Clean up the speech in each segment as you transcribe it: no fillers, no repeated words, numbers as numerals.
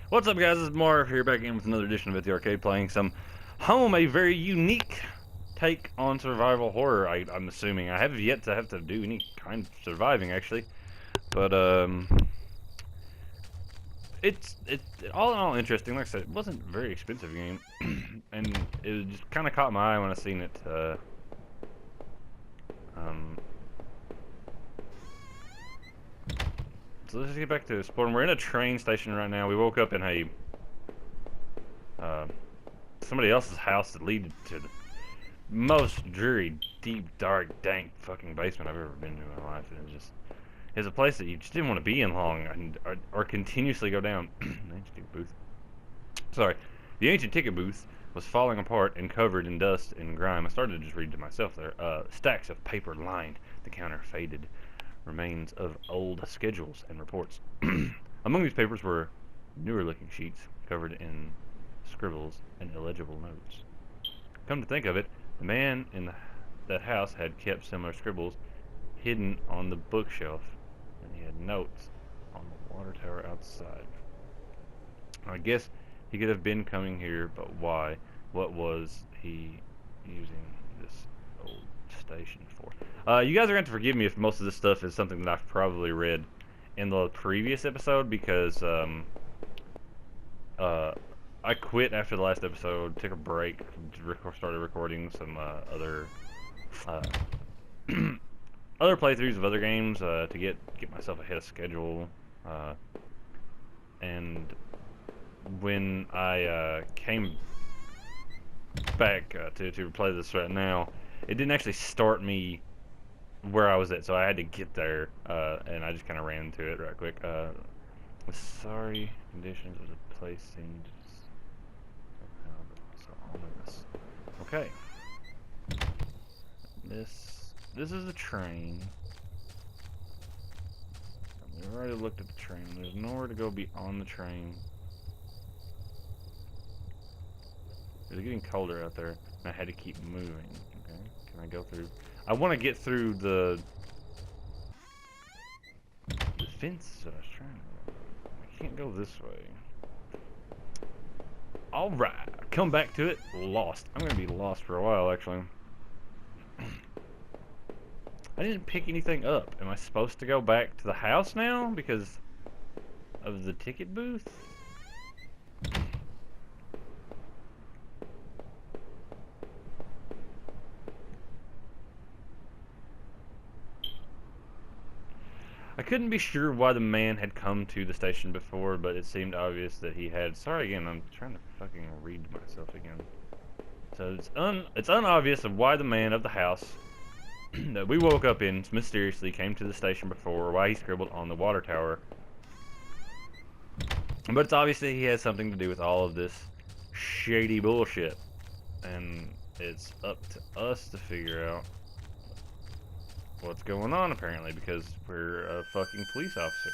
What's up, guys? It's Marv here, back in with another edition of At the Arcade, playing some Home, a very unique take on survival horror. I'm assuming I have yet to have to do any kind of surviving, actually, but it's all in all interesting. Like I said, it wasn't a very expensive game, and it just kind of caught my eye when I seen it. Um, so let's just get back to exploring. We're in a train station right now. We woke up in a somebody else's house that leads to the most dreary, deep, dark, dank fucking basement I've ever been to in my life. And it's a place that you just didn't want to be in long, and or continuously go down. Ancient ticket booth. Sorry, the ancient ticket booth was falling apart and covered in dust and grime. I started to just read to myself there. Stacks of paper lined the counter, faded remains of old schedules and reports. Among these papers were newer-looking sheets covered in scribbles and illegible notes. Come to think of it, the man in that house had kept similar scribbles hidden on the bookshelf, and he had notes on the water tower outside. I guess he could have been coming here, but why? What was he using this old station for? You guys are going to forgive me if most of this stuff is something that I've probably read in the previous episode, because I quit after the last episode, took a break, started recording some other other playthroughs of other games to get myself ahead of schedule. And when I came back to play this right now, it didn't actually start me where I was at, so I had to get there, and I just kind of ran into it right quick. The sorry conditions of the place seemed so ominous. Okay. This is the train. We've already looked at the train. There's nowhere to go beyond the train. It's getting colder out there, and I had to keep moving. Okay, can I go through? I want to get through the fence that I was trying to. I can't go this way. Alright, come back to it. Lost. I'm gonna be lost for a while, actually. I didn't pick anything up. Am I supposed to go back to the house now because of the ticket booth? I couldn't be sure why the man had come to the station before, but it seemed obvious that he had. Sorry again, I'm trying to fucking read myself again. So it's unobvious of why the man of the house that we woke up in mysteriously came to the station before, or why he scribbled on the water tower. But it's obviously he has something to do with all of this shady bullshit. And it's up to us to figure out what's going on, apparently, because we're a fucking police officer.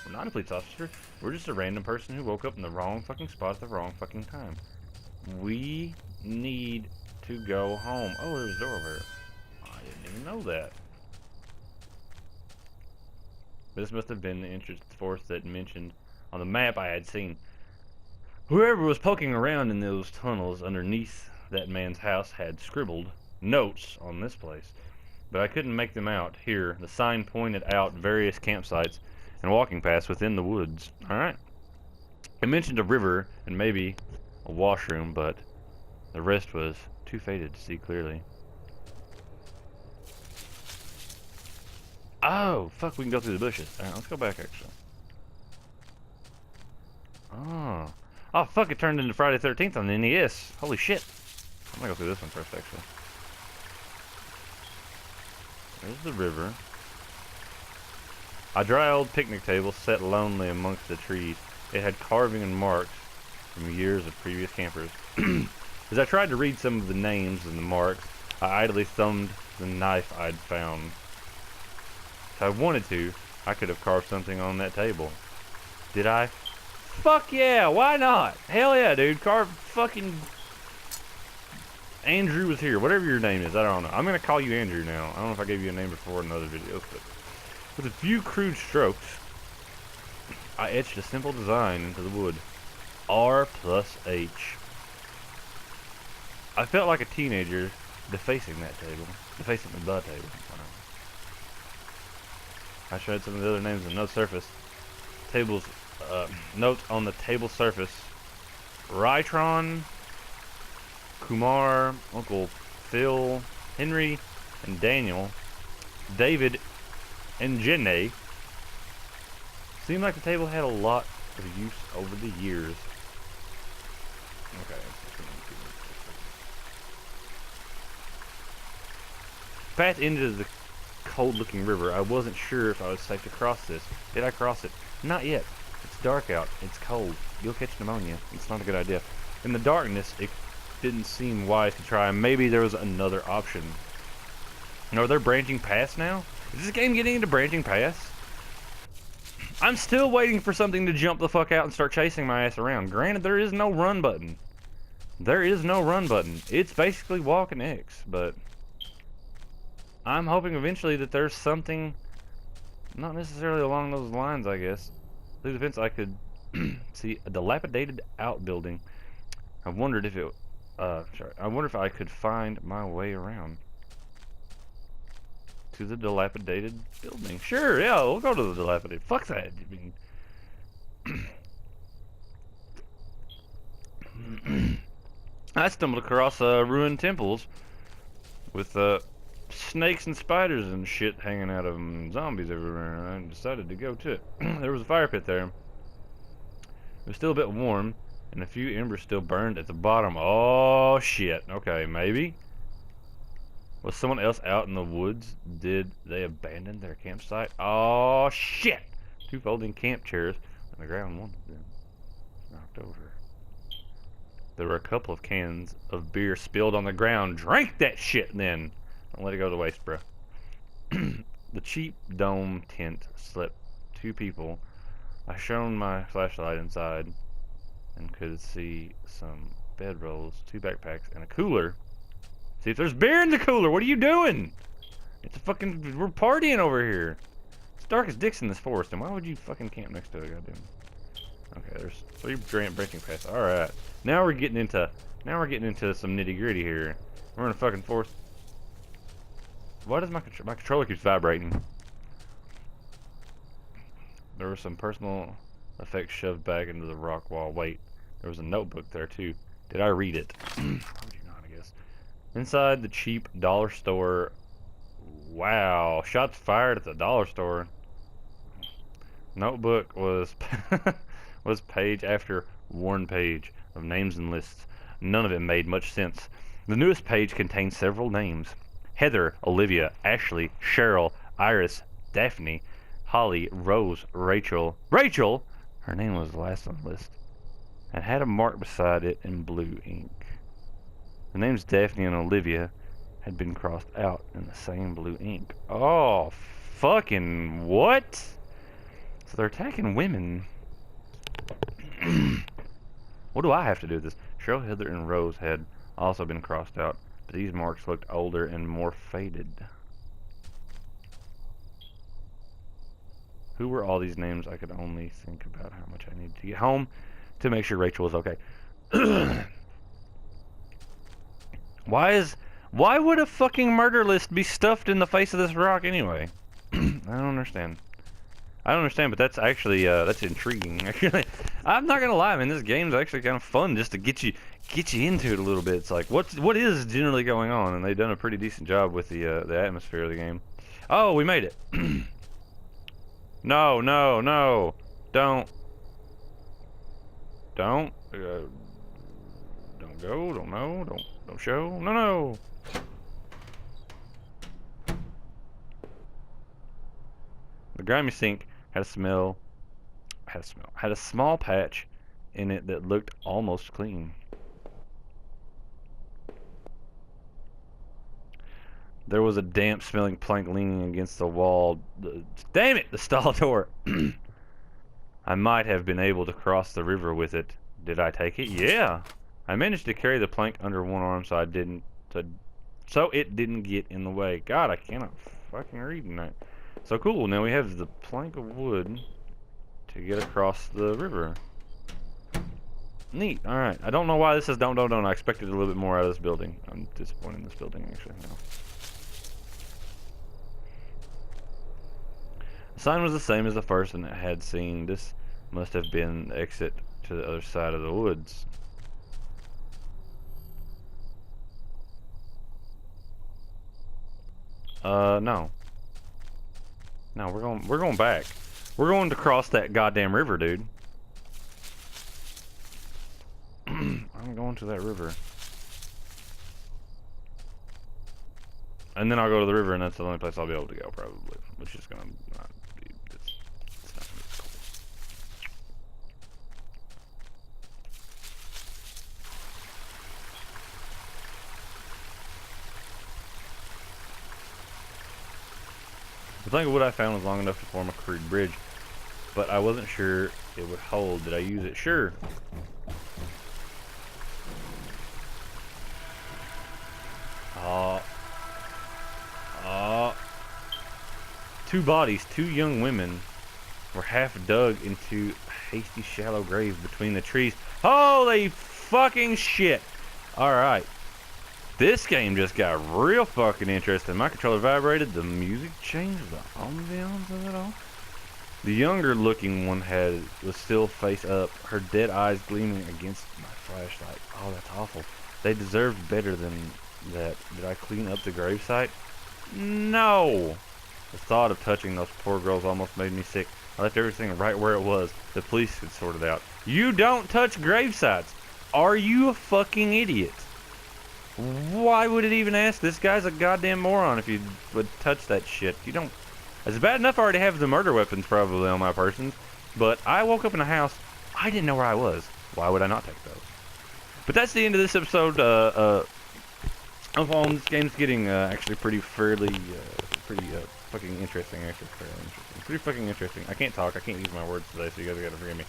We're not a police officer. We're just a random person who woke up in the wrong fucking spot at the wrong fucking time. We need to go home. Oh, there's a door over here. I didn't even know that. This must have been the entrance force that mentioned on the map I had seen. Whoever was poking around in those tunnels underneath that man's house had scribbled notes on this place, but I couldn't make them out. Here, the sign pointed out various campsites and walking paths within the woods. Alright. It mentioned a river and maybe a washroom, but the rest was too faded to see clearly. Oh, fuck, we can go through the bushes. Alright, let's go back, actually. Oh. Oh, fuck, it turned into Friday the 13th on the NES. Holy shit. I'm gonna go through this one first, actually. There's the river. A dry old picnic table sat lonely amongst the trees. It had carving and marks from years of previous campers. As I tried to read some of the names and the marks, I idly thumbed the knife I'd found. If I wanted to, I could have carved something on that table. Did I? Fuck yeah, why not? Hell yeah, dude. Carve fucking... Andrew was here. Whatever your name is, I don't know. I'm gonna call you Andrew now. I don't know if I gave you a name before in other videos, but... With a few crude strokes, I etched a simple design into the wood. R plus H. I felt like a teenager defacing that table. Defacing the table. I showed some of the other names in the note surface. Tables, notes on the table surface. Rytron, Kumar, Uncle Phil, Henry, and Daniel, David, and Jenny. Seemed like the table had a lot of use over the years. Okay. Path into the cold-looking river. I wasn't sure if I was safe to cross this. Did I cross it? Not yet. It's dark out. It's cold. You'll catch pneumonia. It's not a good idea. In the darkness, it didn't seem wise to try. Maybe there was another option. Are there branching paths now? Is this game getting into branching paths? I'm still waiting for something to jump the fuck out and start chasing my ass around. Granted, there is no run button. There is no run button. It's basically walk and X, but I'm hoping eventually that there's something, not necessarily along those lines, I guess. Through the fence I could see a dilapidated outbuilding. I wondered if it, I wonder if I could find my way around to the dilapidated building. Sure, yeah, we'll go to the dilapidated. Fuck that. I mean, I stumbled across ruined temples with snakes and spiders and shit hanging out of them, and zombies everywhere, and I decided to go to it. There was a fire pit there. It was still a bit warm, and a few embers still burned at the bottom. Oh shit. Okay, maybe. Was someone else out in the woods? Did they abandon their campsite? Oh shit! 2 folding camp chairs on the ground. One of them knocked over. There were a couple of cans of beer spilled on the ground. Drink that shit then! Don't let it go to waste, bro. The cheap dome tent slept 2 people. I shone my flashlight inside and could see some bedrolls, 2 backpacks, and a cooler. See if there's beer in the cooler. What are you doing? It's a fucking, we're partying over here. It's dark as dicks in this forest, and why would you fucking camp next to it, goddamn? Okay, there's 3 branching paths. All right, now we're getting into some nitty gritty here. We're in a fucking forest. Why does my controller keeps vibrating? There were some personal effects shoved back into the rock wall. Wait, there was a notebook there too. Did I read it? Inside the cheap dollar store. Wow, shots fired at the dollar store. Notebook was was page after one page of names and lists. None of it made much sense. The newest page contained several names: Heather, Olivia, Ashley, Cheryl, Iris, Daphne, Holly, Rose, Rachel. Rachel! Her name was last on the list. And had a mark beside it in blue ink. The names Daphne and Olivia had been crossed out in the same blue ink. Oh, fucking what? So they're attacking women. What do I have to do with this? Cheryl, Heather, and Rose had also been crossed out, but these marks looked older and more faded. Who were all these names? I could only think about how much I needed to get home to make sure Rachel was okay. Why would a fucking murder list be stuffed in the face of this rock anyway? I don't understand. I don't understand, but that's actually that's intriguing. Actually, I'm not gonna lie, man. This game's actually kind of fun just to get you into it a little bit. It's like what is generally going on, and they've done a pretty decent job with the atmosphere of the game. Oh, we made it. No, no, no! Don't go! Don't know! Don't show! No, no! The grimy sink had a small patch in it that looked almost clean. There was a damp smelling plank leaning against the wall. Damn it, the stall door. I might have been able to cross the river with it. Did I take it? Yeah. I managed to carry the plank under one arm so it didn't get in the way. God, I cannot fucking read tonight. So cool, now we have the plank of wood to get across the river. Neat. All right. I don't know why this says don't. I expected a little bit more out of this building. I'm disappointed in this building actually. No. The sign was the same as the first one that I had seen. This must have been the exit to the other side of the woods. No. No, we're going back. We're going to cross that goddamn river, dude. I'm going to that river. And then I'll go to the river, and that's the only place I'll be able to go, probably. Which is gonna not be, it's not gonna be cool. The plank of wood I found was long enough to form a crude bridge, but I wasn't sure it would hold. Did I use it? Sure. Two bodies, two young women, were half dug into a hasty, shallow grave between the trees. Holy fucking shit! Alright. This game just got real fucking interesting. My controller vibrated, the music changed, the ambiance of it all. The younger looking one was still face up, her dead eyes gleaming against my flashlight. Oh, that's awful. They deserved better than that. Did I clean up the gravesite? No! The thought of touching those poor girls almost made me sick. I left everything right where it was. The police could sort it out. You don't touch gravesites! Are you a fucking idiot? Why would it even ask? This guy's a goddamn moron if you would touch that shit. You don't... It's bad enough I already have the murder weapons probably on my person, but I woke up in a house. I didn't know where I was. Why would I not take those? But that's the end of this episode. This game's getting actually pretty fucking interesting. Actually, fairly interesting. Pretty fucking interesting. I can't talk. I can't use my words today, so you guys gotta forgive me.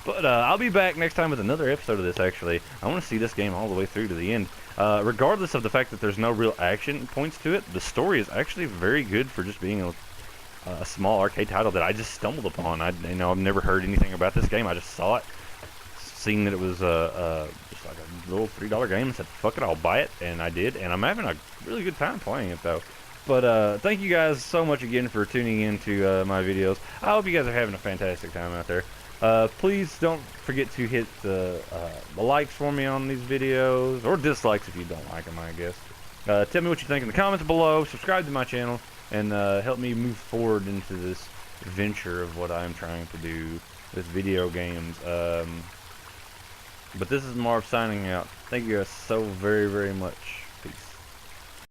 But I'll be back next time with another episode of this. Actually, I want to see this game all the way through to the end. Regardless of the fact that there's no real action points to it, the story is actually very good for just being a small arcade title that I just stumbled upon. I've never heard anything about this game. I just saw it, seen that it was just like a little $3 game, and said, "Fuck it, I'll buy it," and I did. And I'm having a really good time playing it though. But thank you guys so much again for tuning in to my videos. I hope you guys are having a fantastic time out there. Please don't forget to hit the likes for me on these videos, or dislikes if you don't like them, I guess. Tell me what you think in the comments below. Subscribe to my channel, and help me move forward into this venture of what I'm trying to do with video games. But this is Marv signing out. Thank you guys so very, very much.